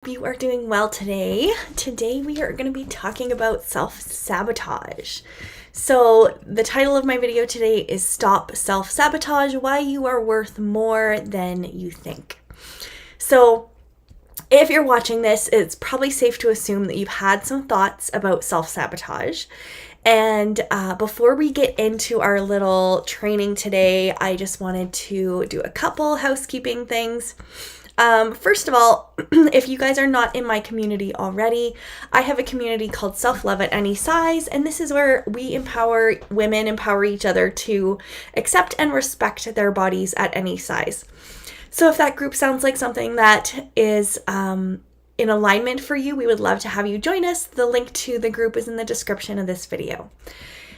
You are doing well today. Today we are going to be talking about self-sabotage. So the title of my video today is Stop Self-Sabotage, Why You Are Worth More Than You Think. So if you're watching this, it's probably safe to assume that you've had some thoughts about self-sabotage. And before we get into our little training today, I just wanted to do a couple housekeeping things. First of all, if you guys are not in my community already, I have a community called Self-Love at Any Size, and this is where we empower women, empower each other to accept and respect their bodies at any size. So if that group sounds like something that is in alignment for you, we would love to have you join us. The link to the group is in the description of this video.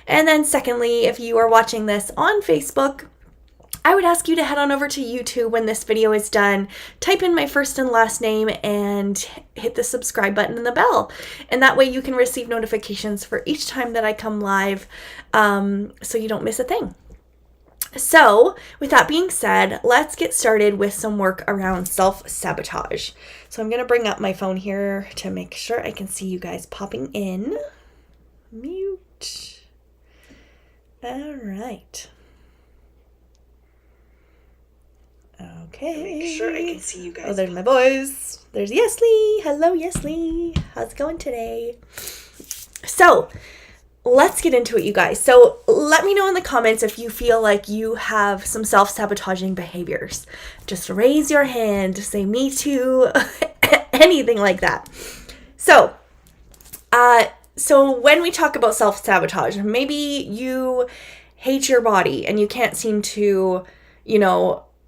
And then secondly, if you are watching this on Facebook, I would ask you to head on over to YouTube when this video is done, type in my first and last name, and hit the subscribe button and the bell. And that way you can receive notifications for each time that I come live, so you don't miss a thing. So with that being said, let's get started with some work around self-sabotage. So I'm going to bring up my phone here to make sure I can see you guys popping in. Mute. All right. Okay. Make sure I can see you guys. Oh, there's my boys. There's Yesley. Hello, Yesley. How's it going today? So, let's get into it, you guys. So, let me know in the comments if you feel like you have some self-sabotaging behaviors. Just raise your hand. Say, me too. Anything like that. So when we talk about self-sabotage, maybe you hate your body and you can't seem to,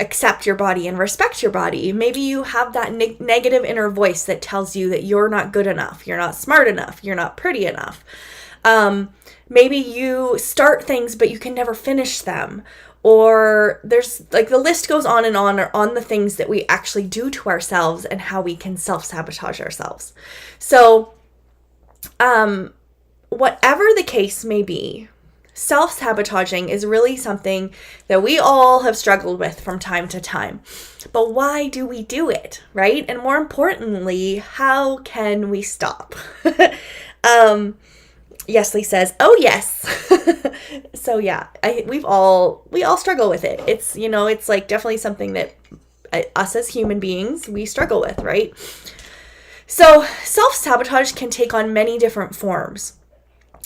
accept your body and respect your body. Maybe you have that negative inner voice that tells you that you're not good enough, you're not smart enough, you're not pretty enough. Maybe you start things but you can never finish them. Or there's the list goes on and on the things that we actually do to ourselves and how we can self-sabotage ourselves. So whatever the case may be, self-sabotaging is really something that we all have struggled with from time to time. But why do we do it, right? And more importantly, how can we stop? Yesley says, "Oh yes." So yeah, we all struggle with it. It's it's definitely something that us as human beings we struggle with, right? So self-sabotage can take on many different forms.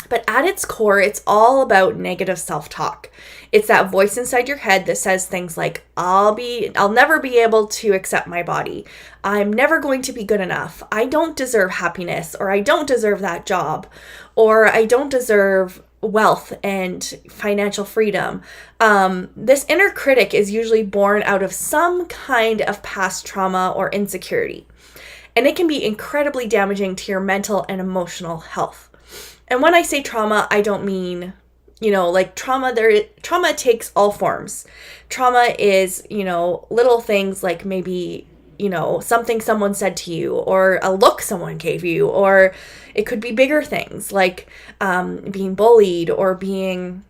But at its core, it's all about negative self-talk. It's that voice inside your head that says things like, I'll never be able to accept my body. I'm never going to be good enough. I don't deserve happiness, or I don't deserve that job, or I don't deserve wealth and financial freedom. This inner critic is usually born out of some kind of past trauma or insecurity. And it can be incredibly damaging to your mental and emotional health. And when I say trauma, I don't mean, trauma. Trauma takes all forms. Trauma is, little things like maybe, something someone said to you, or a look someone gave you, or it could be bigger things like being bullied or being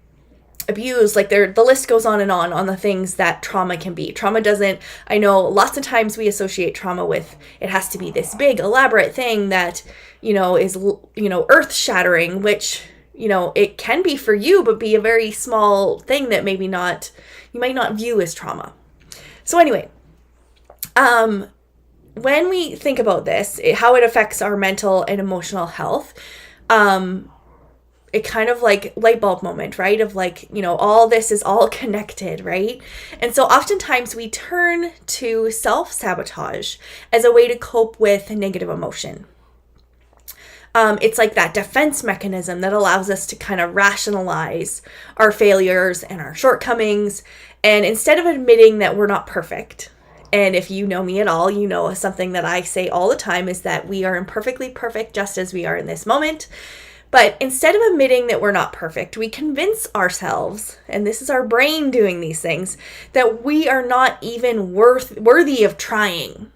abused. The list goes on the things that trauma can be. I know lots of times we associate trauma with, it has to be this big, elaborate thing that, is, earth shattering, which, it can be for you, but be a very small thing that you might not view as trauma. So anyway, when we think about this, how it affects our mental and emotional health, it kind of light bulb moment, right? Of all this is all connected, right? And so oftentimes we turn to self-sabotage as a way to cope with negative emotion. It's like that defense mechanism that allows us to kind of rationalize our failures and our shortcomings. And instead of admitting that we're not perfect, and if you know me at all, something that I say all the time is that we are imperfectly perfect just as we are in this moment. But instead of admitting that we're not perfect, we convince ourselves, and this is our brain doing these things, that we are not even worthy of trying.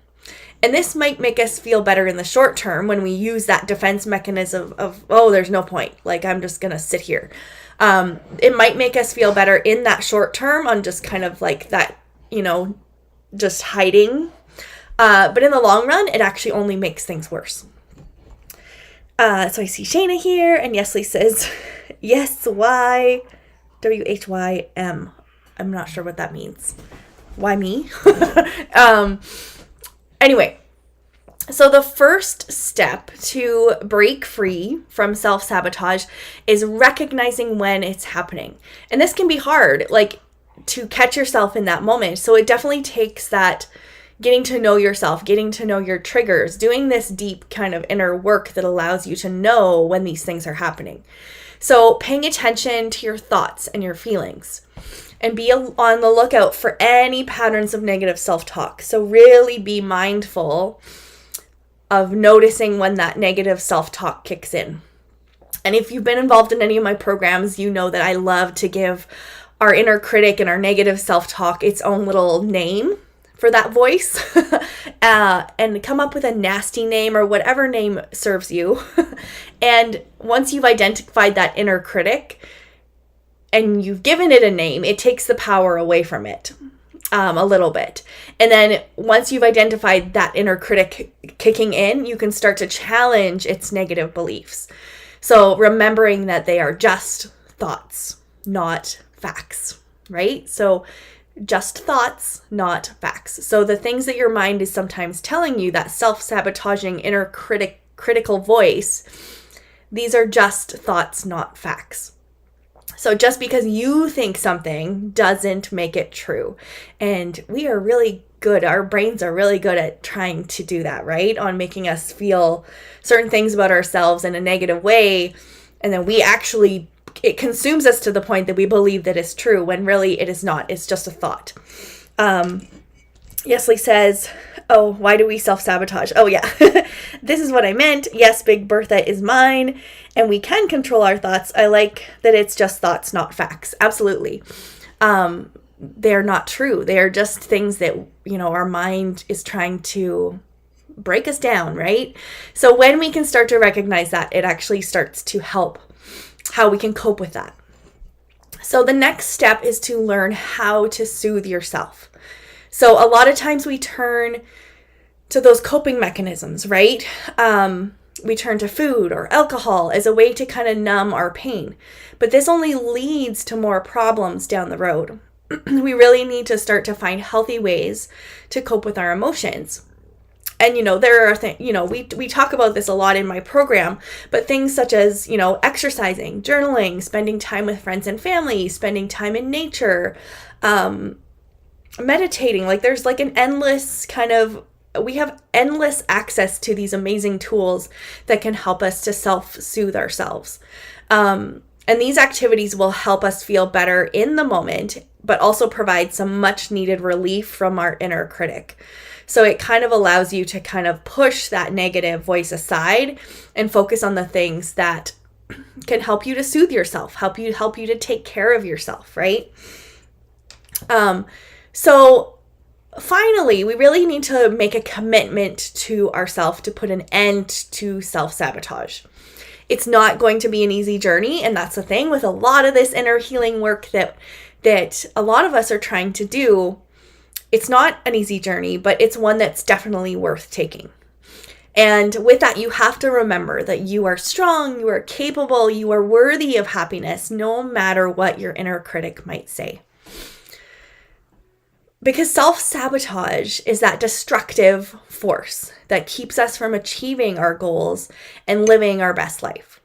And this might make us feel better in the short term when we use that defense mechanism of, oh, there's no point. I'm just going to sit here. It might make us feel better in that short term on just kind of that, just hiding. But in the long run, it actually only makes things worse. So I see Shayna here, and Yesley says, yes, why? WHYM. I'm not sure what that means. Why me? Anyway, so the first step to break free from self-sabotage is recognizing when it's happening. And this can be hard, like to catch yourself in that moment. So it definitely takes that getting to know yourself, getting to know your triggers, doing this deep kind of inner work that allows you to know when these things are happening. So paying attention to your thoughts and your feelings, and be on the lookout for any patterns of negative self-talk. So really be mindful of noticing when that negative self-talk kicks in. And if you've been involved in any of my programs, you know that I love to give our inner critic and our negative self-talk its own little name for that voice, and come up with a nasty name or whatever name serves you. And once you've identified that inner critic and you've given it a name, it takes the power away from it a little bit. And then once you've identified that inner critic kicking in, you can start to challenge its negative beliefs. So remembering that they are just thoughts, not facts, right? So just thoughts, not facts. So the things that your mind is sometimes telling you, that self-sabotaging inner critical voice, these are just thoughts, not facts. So just because you think something doesn't make it true. And we are really good, our brains are really good at trying to do that, right? On making us feel certain things about ourselves in a negative way. And then it consumes us to the point that we believe that it's true when really it is not. It's just a thought. Yesley says, oh, why do we self-sabotage? Oh, yeah. This is what I meant. Yes, Big Bertha is mine, and we can control our thoughts. I like that it's just thoughts, not facts. Absolutely. They're not true. They are just things that, our mind is trying to break us down, right? So when we can start to recognize that, it actually starts to help how we can cope with that. So the next step is to learn how to soothe yourself. So a lot of times we turn to those coping mechanisms, right? We turn to food or alcohol as a way to kind of numb our pain. But this only leads to more problems down the road. We really need to start to find healthy ways to cope with our emotions. And, there are things, we talk about this a lot in my program, but things such as, exercising, journaling, spending time with friends and family, spending time in nature, meditating, there's an endless we have endless access to these amazing tools that can help us to self-soothe ourselves. And these activities will help us feel better in the moment, but also provide some much needed relief from our inner critic. So it kind of allows you to kind of push that negative voice aside and focus on the things that can help you to soothe yourself, help you to take care of yourself, right? So finally, we really need to make a commitment to ourselves to put an end to self-sabotage. It's not going to be an easy journey, and that's the thing with a lot of this inner healing work that a lot of us are trying to do. It's not an easy journey, but it's one that's definitely worth taking. And with that, you have to remember that you are strong, you are capable, you are worthy of happiness, no matter what your inner critic might say. Because self-sabotage is that destructive force that keeps us from achieving our goals and living our best life.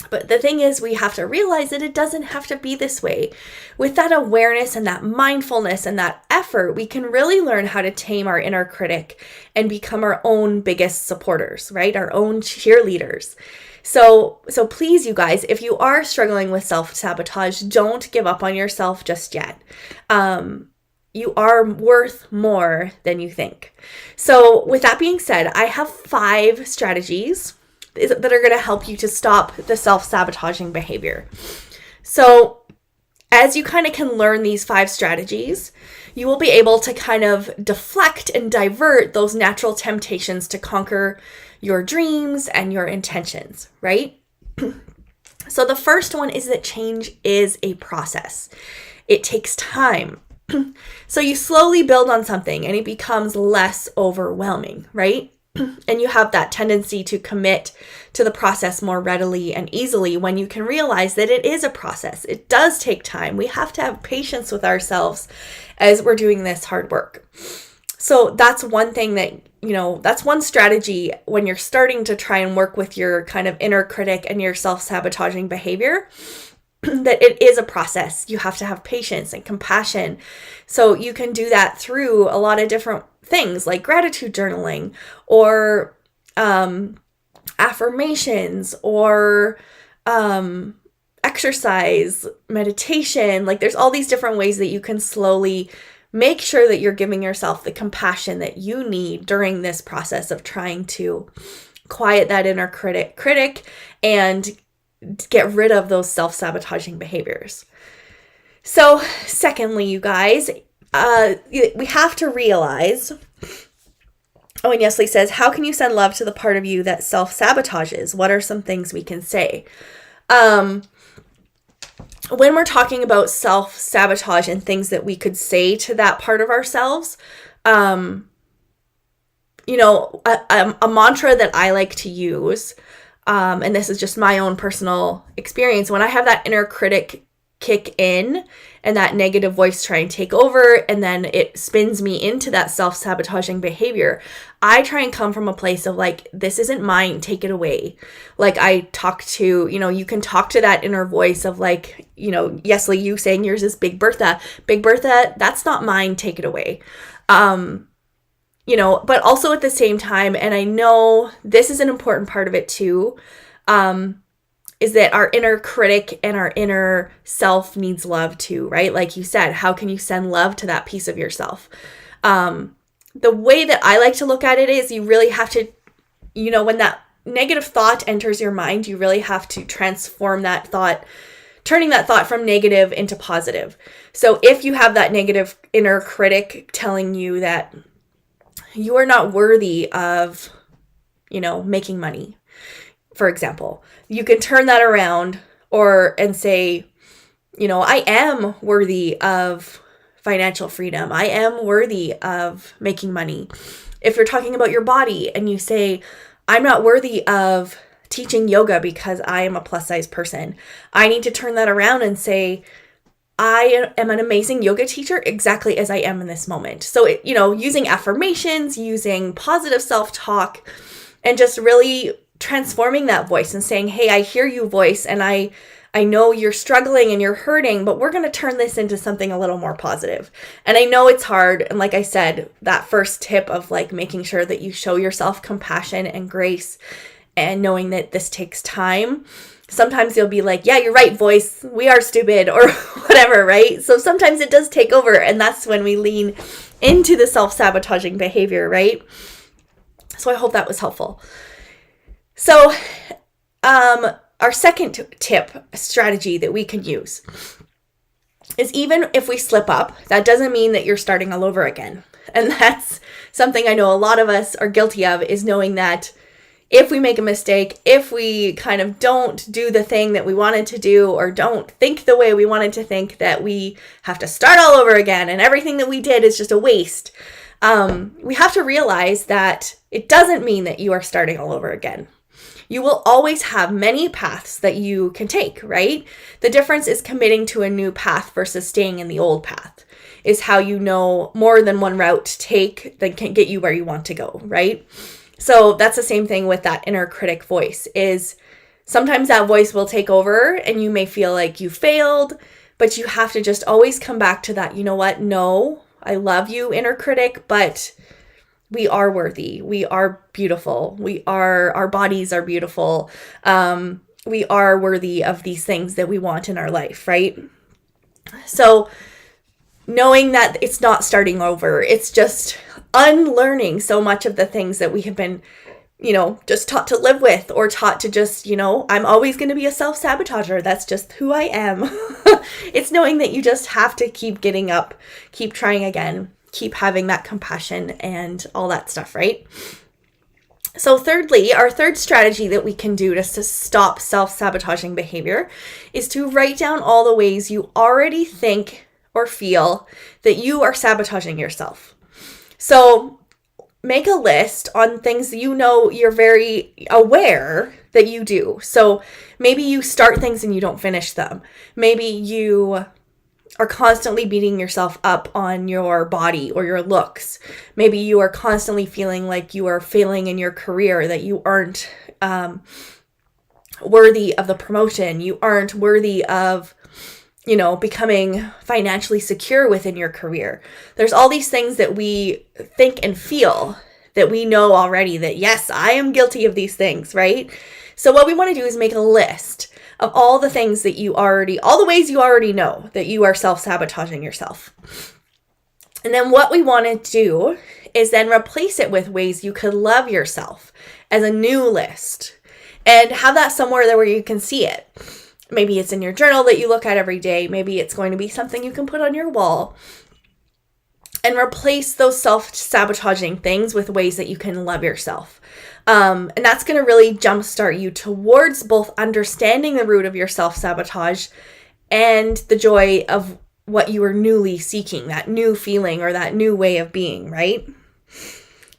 But the thing is, we have to realize that it doesn't have to be this way. With that awareness and that mindfulness and that effort, we can really learn how to tame our inner critic and become our own biggest supporters, right? Our own cheerleaders. So please, you guys, if you are struggling with self-sabotage, don't give up on yourself just yet. You are worth more than you think. So with that being said, I have 5 strategies that are going to help you to stop the self-sabotaging behavior. So as you kind of can learn these 5 strategies, you will be able to kind of deflect and divert those natural temptations to conquer your dreams and your intentions, right? So the first one is that change is a process. It takes time. So you slowly build on something and it becomes less overwhelming, right? And you have that tendency to commit to the process more readily and easily when you can realize that it is a process. It does take time. We have to have patience with ourselves as we're doing this hard work. So that's one thing that, that's one strategy when you're starting to try and work with your kind of inner critic and your self-sabotaging behavior, that it is a process. You have to have patience and compassion. So you can do that through a lot of different things like gratitude journaling or affirmations or exercise, meditation. Like there's all these different ways that you can slowly make sure that you're giving yourself the compassion that you need during this process of trying to quiet that inner critic and get rid of those self-sabotaging behaviors. So secondly, you guys, we have to realize, and Yesley says, how can you send love to the part of you that self-sabotages? What are some things we can say? When we're talking about self-sabotage and things that we could say to that part of ourselves, a mantra that I like to use, and this is just my own personal experience, when I have that inner critic kick in and that negative voice try and take over and then it spins me into that self-sabotaging behavior, I try and come from a place of like, this isn't mine, take it away. Like I talk to, you can talk to that inner voice of like, Yesley, you saying yours is Big Bertha, that's not mine, take it away. But also at the same time, and I know this is an important part of it too, is that our inner critic and our inner self needs love too, right? Like you said, how can you send love to that piece of yourself? The way that I like to look at it is you really have to, when that negative thought enters your mind, you really have to transform that thought, turning that thought from negative into positive. So if you have that negative inner critic telling you that you are not worthy of, making money, for example, you can turn that around and say, I am worthy of financial freedom. I am worthy of making money. If you're talking about your body and you say, I'm not worthy of teaching yoga because I am a plus size person, I need to turn that around and say, I am an amazing yoga teacher exactly as I am in this moment. So, using affirmations, using positive self-talk, and just really transforming that voice and saying, hey, I hear you, voice, and I know you're struggling and you're hurting, but we're going to turn this into something a little more positive. And I know it's hard. And like I said, that first tip of like making sure that you show yourself compassion and grace and knowing that this takes time. Sometimes you'll be like, yeah, you're right, voice, we are stupid or whatever, right? So sometimes it does take over, and that's when we lean into the self-sabotaging behavior, right? So I hope that was helpful. So our second tip, strategy that we can use is even if we slip up, that doesn't mean that you're starting all over again. And that's something I know a lot of us are guilty of, is knowing that if we make a mistake, if we kind of don't do the thing that we wanted to do or don't think the way we wanted to think, that we have to start all over again and everything that we did is just a waste. We have to realize that it doesn't mean that you are starting all over again. You will always have many paths that you can take, right? The difference is committing to a new path versus staying in the old path, is how you know more than one route to take that can get you where you want to go, right? So that's the same thing with that inner critic voice, is sometimes that voice will take over and you may feel like you failed, but you have to just always come back to that, you know what? No, I love you, inner critic, but we are worthy. We are beautiful. Our bodies are beautiful. We are worthy of these things that we want in our life, right? So knowing that it's not starting over, it's just unlearning so much of the things that we have been, just taught to live with, or taught to just, I'm always going to be a self-sabotager. That's just who I am. It's knowing that you just have to keep getting up, keep trying again, keep having that compassion and all that stuff, right? So thirdly, our third strategy that we can do to stop self-sabotaging behavior is to write down all the ways you already think or feel that you are sabotaging yourself. So make a list on things that you know you're very aware that you do. So maybe you start things and you don't finish them. Maybe you are constantly beating yourself up on your body or your looks. Maybe you are constantly feeling like you are failing in your career, that you aren't worthy of the promotion. You aren't worthy of, becoming financially secure within your career. There's all these things that we think and feel that we know already that, yes, I am guilty of these things, right? So what we want to do is make a list of all the things that all the ways you already know that you are self-sabotaging yourself. And then what we want to do is then replace it with ways you could love yourself as a new list and have that somewhere there where you can see it. Maybe it's in your journal that you look at every day. Maybe it's going to be something you can put on your wall. And replace those self-sabotaging things with ways that you can love yourself. And that's going to really jumpstart you towards both understanding the root of your self-sabotage and the joy of what you are newly seeking, that new feeling or that new way of being, right?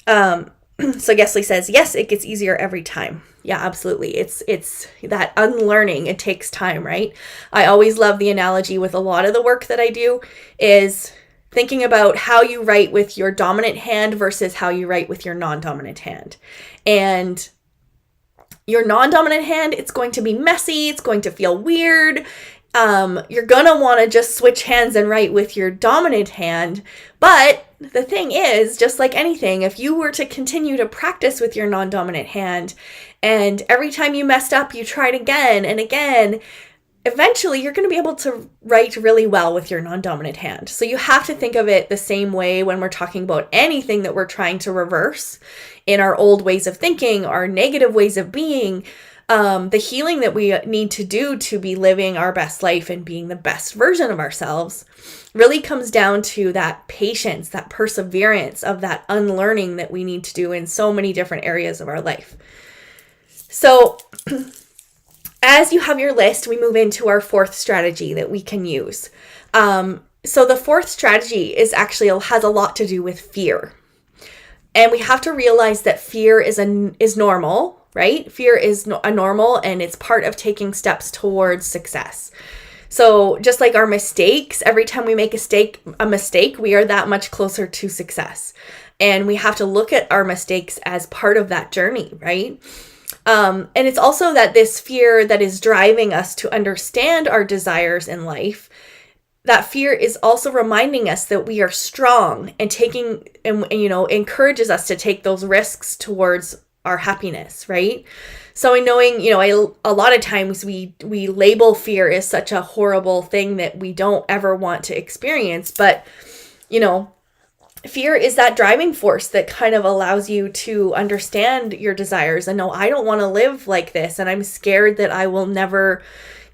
So Gesley says, yes, it gets easier every time. Yeah, absolutely. It's that unlearning. It takes time, right? I always love the analogy with a lot of the work that I do is thinking about how you write with your dominant hand versus how you write with your non-dominant hand. And your non-dominant hand, it's going to be messy. It's going to feel weird. You're going to want to just switch hands and write with your dominant hand. But the thing is, just like anything, if you were to continue to practice with your non-dominant hand and every time you messed up, you tried again and again, eventually you're going to be able to write really well with your non-dominant hand. So you have to think of it the same way when we're talking about anything that we're trying to reverse in our old ways of thinking, our negative ways of being. The healing that we need to do to be living our best life and being the best version of ourselves really comes down to that patience, that perseverance of that unlearning that we need to do in so many different areas of our life. So as you have your list, we move into our fourth strategy that we can use. So the fourth strategy has a lot to do with fear. And we have to realize that fear is normal, right? Fear is a normal and it's part of taking steps towards success. So just like our mistakes, every time we make a mistake, we are that much closer to success. And we have to look at our mistakes as part of that journey, right? And it's also that this fear that is driving us to understand our desires in life, that fear is also reminding us that we are strong and encourages us to take those risks towards our happiness, right? So in knowing, a lot of times we label fear as such a horrible thing that we don't ever want to experience, but, fear is that driving force that kind of allows you to understand your desires and know, I don't want to live like this. And I'm scared that I will never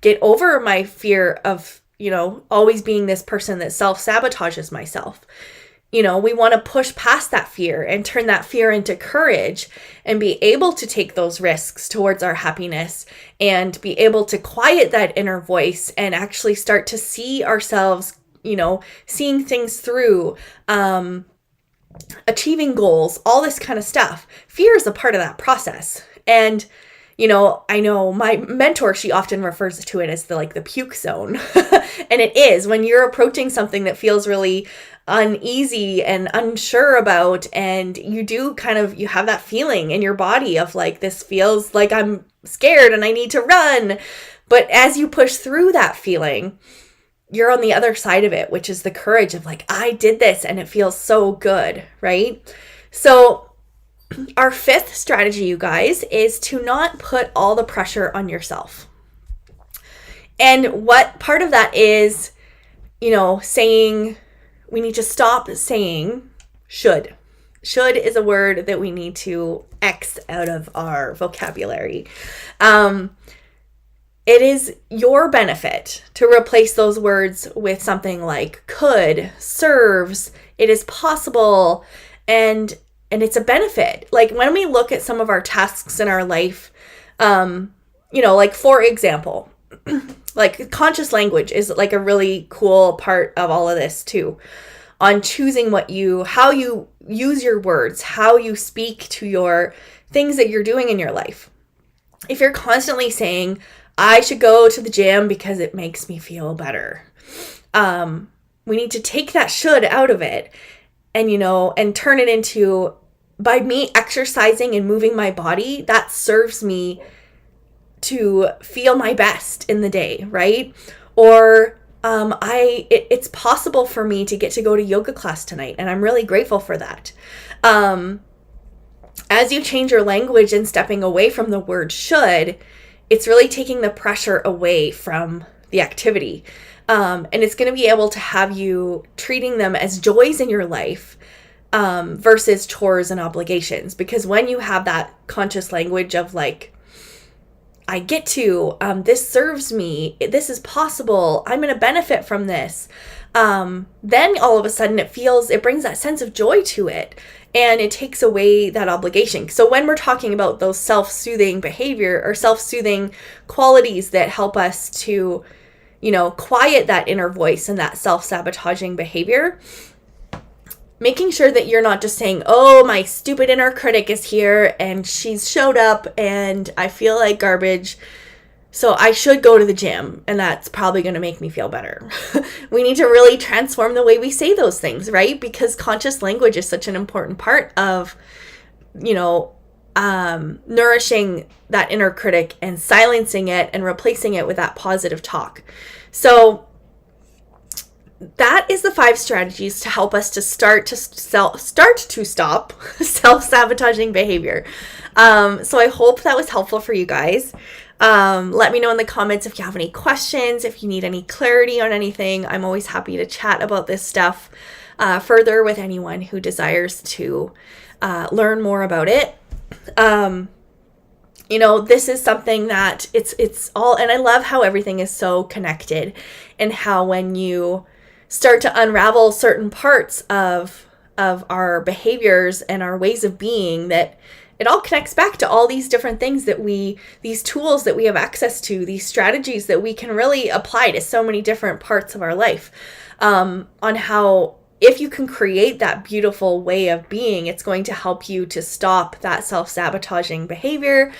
get over my fear of, always being this person that self-sabotages myself. We want to push past that fear and turn that fear into courage and be able to take those risks towards our happiness and be able to quiet that inner voice and actually start to see ourselves seeing things through, achieving goals, all this kind of stuff. Fear is a part of that process. And, I know my mentor, she often refers to it as the puke zone. And it is when you're approaching something that feels really uneasy and unsure about, and you have that feeling in your body of this feels like I'm scared and I need to run. But as you push through that feeling, you're on the other side of it, which is the courage of I did this and it feels so good, right? So our fifth strategy, you guys, is to not put all the pressure on yourself. And what part of that is, saying, we need to stop saying should. Should is a word that we need to X out of our vocabulary. It is your benefit to replace those words with something like could, serves, it is possible, and it's a benefit. When we look at some of our tasks in our life, for example, like conscious language is like a really cool part of all of this too, on choosing how you use your words, how you speak to your things that you're doing in your life. If you're constantly saying, I should go to the gym because it makes me feel better, we need to take that should out of it and, and turn it into, by me exercising and moving my body, that serves me to feel my best in the day, right? Or it's possible for me to get to go to yoga class tonight, and I'm really grateful for that. As you change your language and stepping away from the word should, it's really taking the pressure away from the activity. And it's going to be able to have you treating them as joys in your life, versus chores and obligations. Because when you have that conscious language of like, I get to, this serves me, this is possible, I'm going to benefit from this, then all of a sudden it brings that sense of joy to it, and it takes away that obligation. So when we're talking about those self-soothing behavior or self-soothing qualities that help us to, quiet that inner voice and that self-sabotaging behavior, making sure that you're not just saying, oh, my stupid inner critic is here and she's showed up and I feel like garbage, so I should go to the gym and that's probably going to make me feel better. We need to really transform the way we say those things, right? Because conscious language is such an important part of, nourishing that inner critic and silencing it and replacing it with that positive talk. So that is the 5 strategies to help us to start to stop self-sabotaging behavior. So I hope that was helpful for you guys. Let me know in the comments if you have any questions, if you need any clarity on anything. I'm always happy to chat about this stuff further with anyone who desires to learn more about it. This is something that it's all, and I love how everything is so connected, and how when you start to unravel certain parts of our behaviors and our ways of being, that it all connects back to all these different things these tools that we have access to, these strategies that we can really apply to so many different parts of our life, on how if you can create that beautiful way of being, it's going to help you to stop that self-sabotaging behavior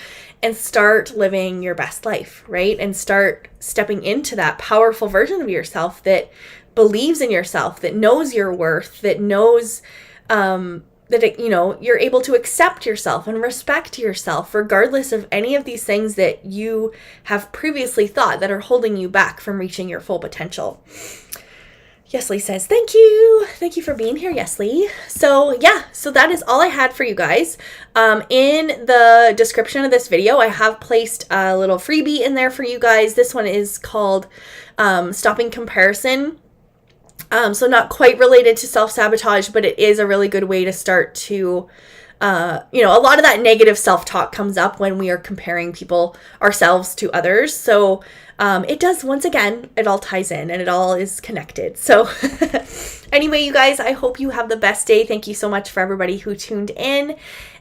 and start living your best life, right? And start stepping into that powerful version of yourself that believes in yourself, that knows your worth, that knows you're able to accept yourself and respect yourself regardless of any of these things that you have previously thought that are holding you back from reaching your full potential. Yesli says, thank you. Thank you for being here, Yesli. So that is all I had for you guys. In the description of this video, I have placed a little freebie in there for you guys. This one is called Stopping Comparison. So not quite related to self-sabotage, but it is a really good way to start to, a lot of that negative self-talk comes up when we are comparing ourselves to others. So it does, once again, it all ties in and it all is connected. So anyway, you guys, I hope you have the best day. Thank you so much for everybody who tuned in.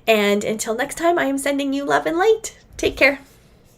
And until next time, I am sending you love and light. Take care.